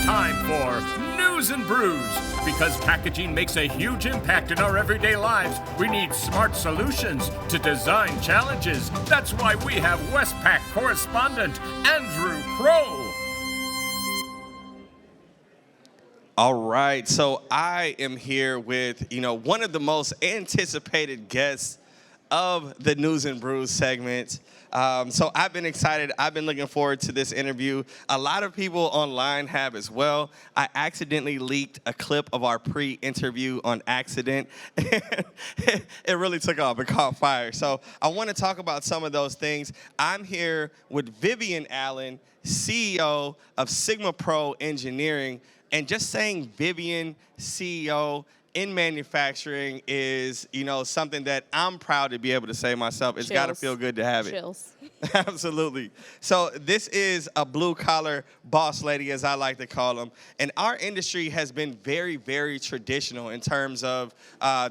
time for News and Brews. Because packaging makes a huge impact in our everyday lives, we need smart solutions to design challenges. That's why we have Westpac correspondent Andrew Crow. All right, so I am here with, one of the most anticipated guests of the News and Brews segment. So I've been excited. I've been looking forward to this interview. A lot of people online have as well. I accidentally leaked a clip of our pre-interview on accident. It really took off. It caught fire. So I want to talk about some of those things. I'm here with Vivian Allen, CEO of SigmaPro Engineering. And just saying Vivian, CEO in manufacturing is, something that I'm proud to be able to say myself. It's got to feel good to have it. Chills. Absolutely. So this is a blue-collar boss lady, as I like to call them. And our industry has been very, very traditional in terms of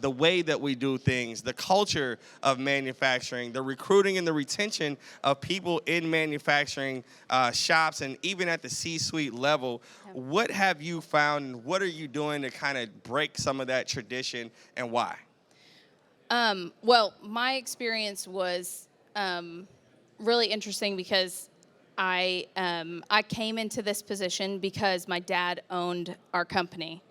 the way that we do things, the culture of manufacturing, the recruiting and the retention of people in manufacturing shops, and even at the C-suite level. What have you found, and what are you doing to kind of break some of that tradition, and why? Well, my experience was really interesting because I came into this position because my dad owned our company.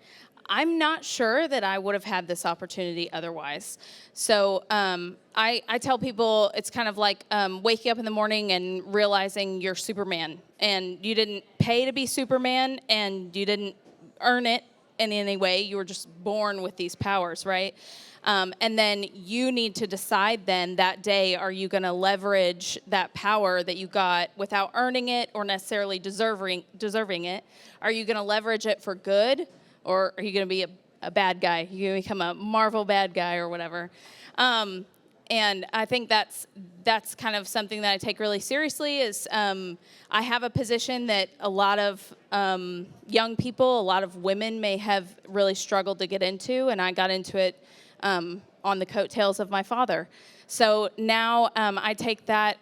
I'm not sure that I would have had this opportunity otherwise. So I tell people it's kind of like waking up in the morning and realizing you're Superman. And you didn't pay to be Superman, and you didn't earn it in any way. You were just born with these powers, right? And then you need to decide then that day, are you going to leverage that power that you got without earning it or necessarily deserving it? Are you going to leverage it for good, or are you going to be a bad guy? You're going to become a Marvel bad guy or whatever. And I think that's kind of something that I take really seriously is I have a position that a lot of young people, a lot of women may have really struggled to get into, and I got into it on the coattails of my father. So now I take that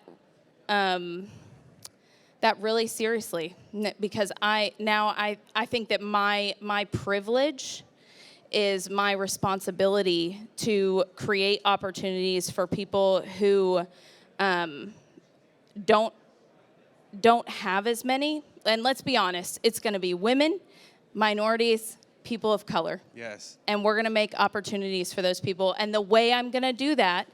really seriously because I think that my privilege is my responsibility to create opportunities for people who don't have as many. And let's be honest, it's going to be women, minorities, people of color. Yes. And we're going to make opportunities for those people. And the way I'm going to do that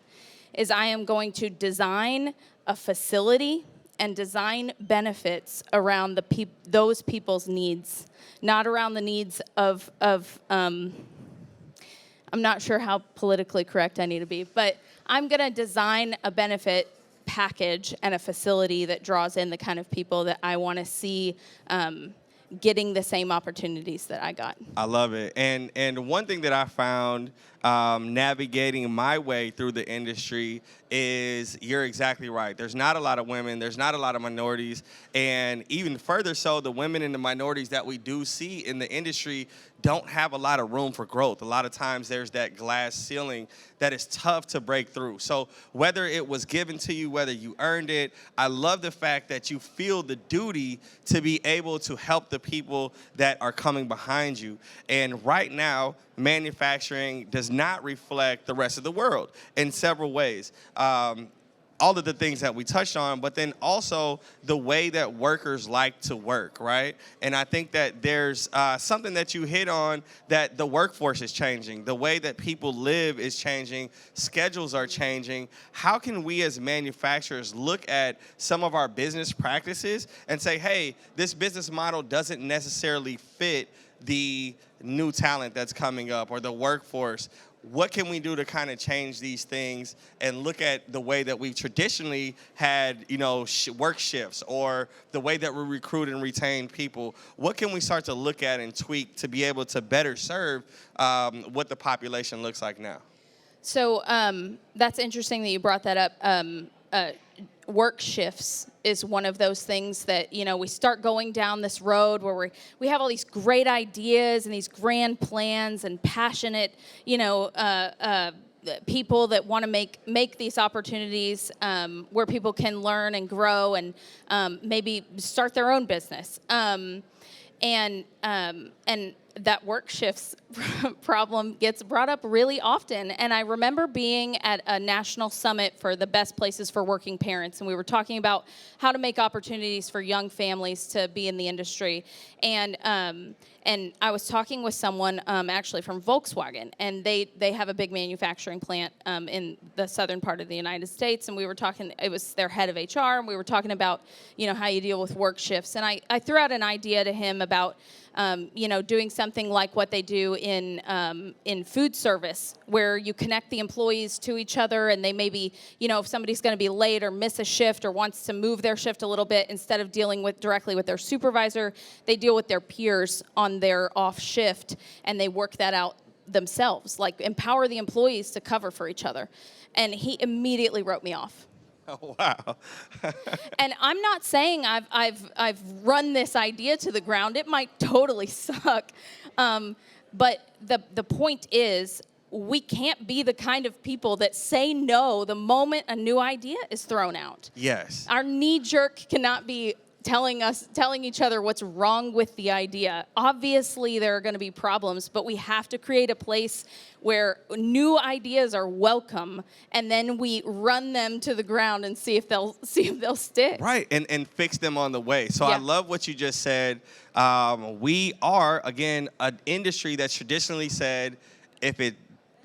is I am going to design a facility and design benefits around those people's needs, not around the needs of I'm not sure how politically correct I need to be, but I'm going to design a benefit package and a facility that draws in the kind of people that I want to see getting the same opportunities that I got. I love it. And one thing that I found navigating my way through the industry is you're exactly right. There's not a lot of women. There's not a lot of minorities. And even further so, the women and the minorities that we do see in the industry don't have a lot of room for growth. A lot of times there's that glass ceiling that is tough to break through. So whether it was given to you, whether you earned it, I love the fact that you feel the duty to be able to help the people that are coming behind you. And right now, manufacturing does not reflect the rest of the world in several ways. All of the things that we touched on, but then also the way that workers like to work, right? And I think that there's something that you hit on, that the workforce is changing. The way that people live is changing. Schedules are changing. How can we as manufacturers look at some of our business practices and say, hey, this business model doesn't necessarily fit the new talent that's coming up or the workforce? What can we do to kind of change these things and look at the way that we've traditionally had, work shifts, or the way that we recruit and retain people? What can we start to look at and tweak to be able to better serve what the population looks like now? So that's interesting that you brought that up. Work shifts is one of those things that, we start going down this road where we have all these great ideas and these grand plans and passionate, people that want to make these opportunities where people can learn and grow and maybe start their own business. And that work shifts problem gets brought up really often. And I remember being at a national summit for the best places for working parents, and we were talking about how to make opportunities for young families to be in the industry. And I was talking with someone actually from Volkswagen, and they have a big manufacturing plant in the southern part of the United States. And we were talking, it was their head of HR, and we were talking about, how you deal with work shifts. And I threw out an idea to him about, doing something like what they do in food service, where you connect the employees to each other, and they maybe, if somebody's going to be late or miss a shift or wants to move their shift a little bit, instead of dealing with directly with their supervisor, they deal with their peers on their off shift, and they work that out themselves, like empower the employees to cover for each other. And he immediately wrote me off. Oh, wow. And I'm not saying I've run this idea to the ground. It might totally suck. But the point is, we can't be the kind of people that say no the moment a new idea is thrown out. Yes. Our knee jerk cannot be telling each other what's wrong with the idea. Obviously, there are going to be problems, but we have to create a place where new ideas are welcome, and then we run them to the ground and see if they'll stick. Right, and fix them on the way. So Yeah. I love what you just said. We are, again, an industry that's traditionally said, if it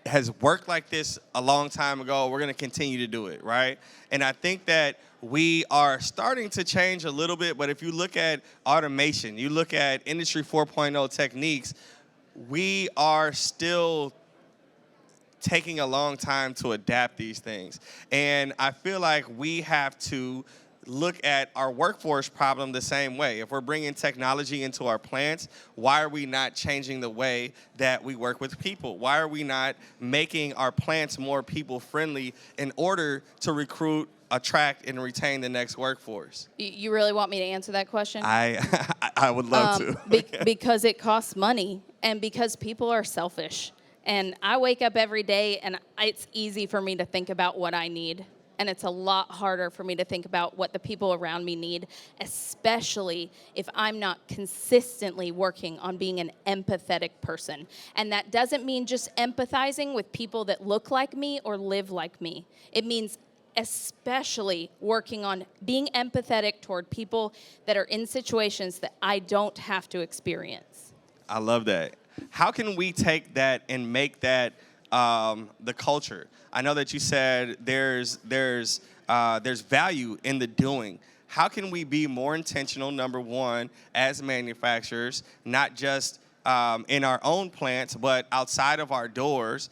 has worked like this a long time ago, we're going to continue to do it, right? And I think that we are starting to change a little bit, but if you look at automation, you look at Industry 4.0 techniques, we are still taking a long time to adapt these things. And I feel like we have to look at our workforce problem the same way. If we're bringing technology into our plants, why are we not changing the way that we work with people? Why are we not making our plants more people-friendly in order to recruit, attract, and retain the next workforce? You really want me to answer that question? I would love to. Because it costs money, and because people are selfish. And I wake up every day, and it's easy for me to think about what I need. And it's a lot harder for me to think about what the people around me need, especially if I'm not consistently working on being an empathetic person. And that doesn't mean just empathizing with people that look like me or live like me. It means especially working on being empathetic toward people that are in situations that I don't have to experience. I love that. How can we take that and make that the culture? I know that you said there's value in the doing. How can we be more intentional, number one, as manufacturers, not just in our own plants, but outside of our doors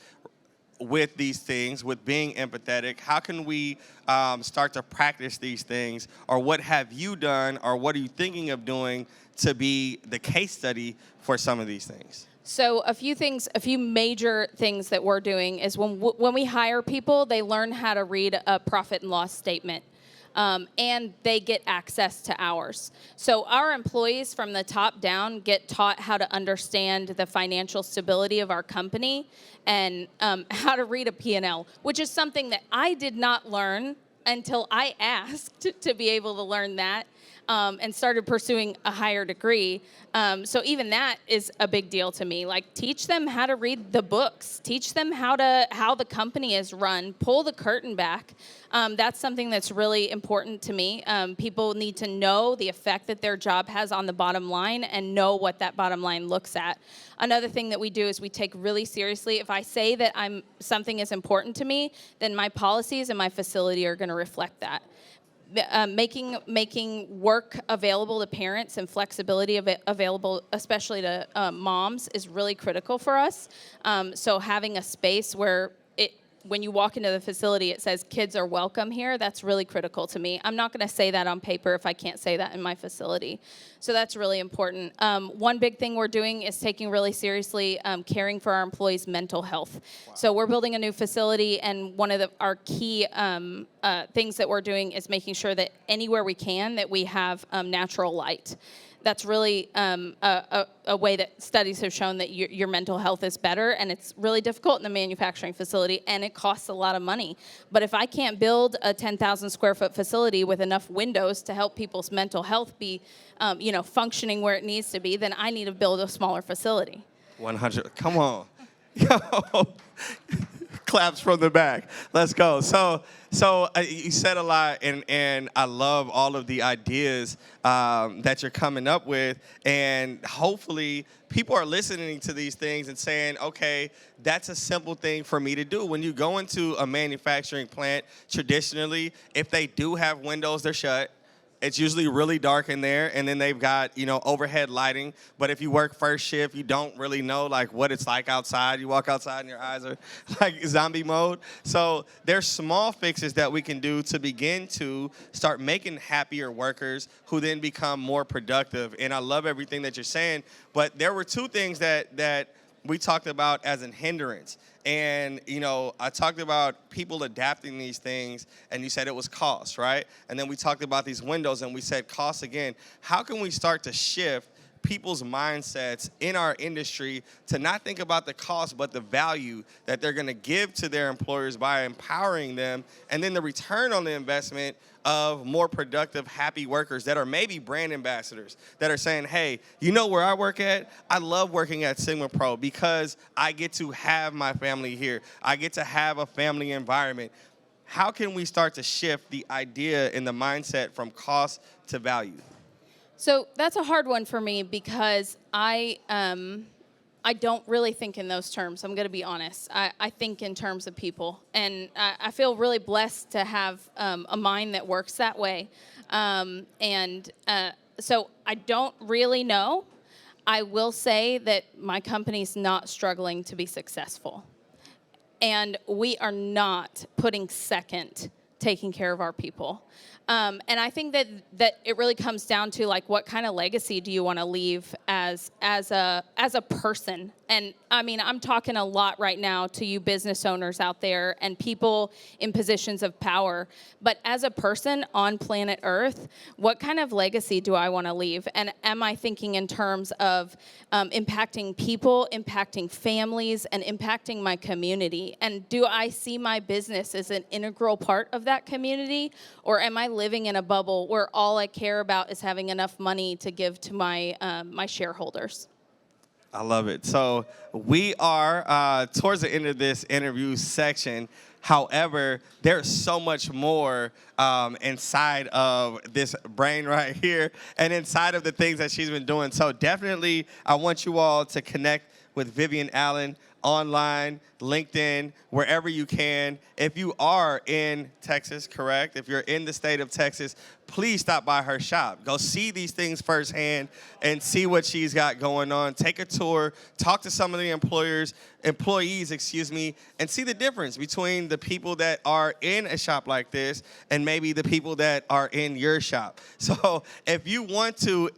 with these things, with being empathetic? How can we start to practice these things? Or what have you done, or what are you thinking of doing to be the case study for some of these things? So a few major things that we're doing is when we hire people, they learn how to read a profit and loss statement, and they get access to ours. So our employees from the top down get taught how to understand the financial stability of our company and how to read a P&L, which is something that I did not learn until I asked to be able to learn that. And started pursuing a higher degree. So even that is a big deal to me. Like, teach them how to read the books. Teach them how the company is run. Pull the curtain back. That's something that's really important to me. People need to know the effect that their job has on the bottom line and know what that bottom line looks at. Another thing that we do is we take really seriously, if I say that something is important to me, then my policies and my facility are going to reflect that. Making work available to parents and flexibility available, especially to moms, is really critical for us. So having a space where when you walk into the facility, it says kids are welcome here, that's really critical to me. I'm not going to say that on paper if I can't say that in my facility. So that's really important. One big thing we're doing is taking really seriously caring for our employees' mental health. Wow. So we're building a new facility, and one of our key things that we're doing is making sure that anywhere we can that we have natural light. that's really a way that studies have shown that your mental health is better, and it's really difficult in the manufacturing facility, and it costs a lot of money. But if I can't build a 10,000 square foot facility with enough windows to help people's mental health be, functioning where it needs to be, then I need to build a smaller facility. 100. Come on. Yo. Claps from the back. Let's go. So you said a lot, and I love all of the ideas that you're coming up with, and hopefully people are listening to these things and saying, okay, that's a simple thing for me to do. When you go into a manufacturing plant, traditionally, if they do have windows, they're shut. It's usually really dark in there, and then they've got, overhead lighting. But if you work first shift, you don't really know, like, what it's like outside. You walk outside and your eyes are like zombie mode. So there's small fixes that we can do to begin to start making happier workers who then become more productive. And I love everything that you're saying. But there were two things that we talked about as an hindrance. And, I talked about people adapting these things, and you said it was cost, right? And then we talked about these windows, and we said cost again. How can we start to shift people's mindsets in our industry to not think about the cost, but the value that they're going to give to their employers by empowering them, and then the return on the investment of more productive, happy workers that are maybe brand ambassadors that are saying, hey, you know where I work at? I love working at SigmaPro because I get to have my family here. I get to have a family environment. How can we start to shift the idea and the mindset from cost to value? So that's a hard one for me because I don't really think in those terms. I'm going to be honest. I think in terms of people. And I feel really blessed to have a mind that works that way. So I don't really know. I will say that my company's not struggling to be successful. And we are not putting second taking care of our people. And I think that it really comes down to, like, what kind of legacy do you want to leave as a person? And I mean, I'm talking a lot right now to you business owners out there and people in positions of power. But as a person on planet Earth, what kind of legacy do I want to leave? And am I thinking in terms of impacting people, impacting families, and impacting my community? And do I see my business as an integral part of that community? Or am I living in a bubble where all I care about is having enough money to give to my my shareholders? I love it. So we are towards the end of this interview section. However, there's so much more inside of this brain right here and inside of the things that she's been doing. So definitely, I want you all to connect with Vivian Allen online, LinkedIn, wherever you can. If you are in Texas, correct? If you're in the state of Texas, please stop by her shop. Go see these things firsthand and see what she's got going on. Take a tour, talk to some of the employees, and see the difference between the people that are in a shop like this and maybe the people that are in your shop. So if you want to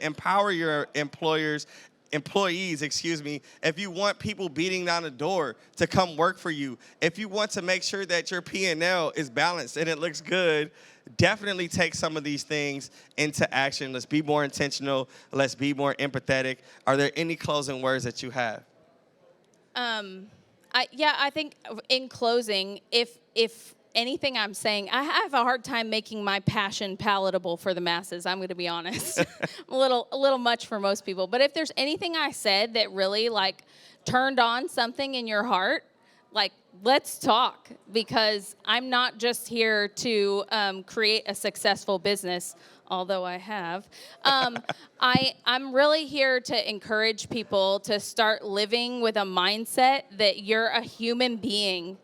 empower your employees, if you want people beating down the door to come work for you, if you want to make sure that your P&L is balanced and it looks good, definitely take some of these things into action. Let's be more intentional. Let's be more empathetic. Are there any closing words that you have? I think in closing, if anything I'm saying, I have a hard time making my passion palatable for the masses. I'm going to be honest. a little much for most people. But if there's anything I said that really, like, turned on something in your heart, like, let's talk, because I'm not just here to create a successful business, although I have. I'm really here to encourage people to start living with a mindset that you're a human being.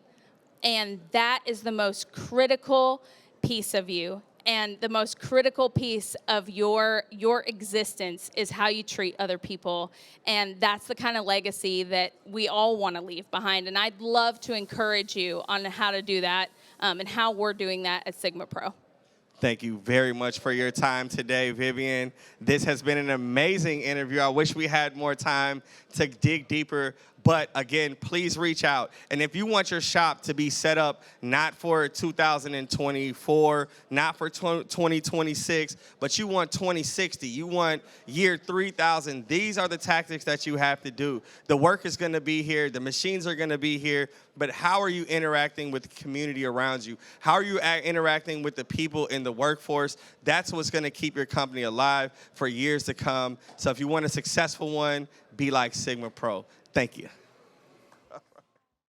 And that is the most critical piece of you. And the most critical piece of your existence is how you treat other people. And that's the kind of legacy that we all want to leave behind. And I'd love to encourage you on how to do that and how we're doing that at SigmaPro. Thank you very much for your time today, Vivian. This has been an amazing interview. I wish we had more time to dig deeper, But again, please reach out. And if you want your shop to be set up not for 2024, not for 2026, but you want 2060, you want year 3000, these are the tactics that you have to do. The work is going to be here. The machines are going to be here. But how are you interacting with the community around you? How are you interacting with the people in the workforce? That's what's going to keep your company alive for years to come. So if you want a successful one, be like SigmaPro. Thank you.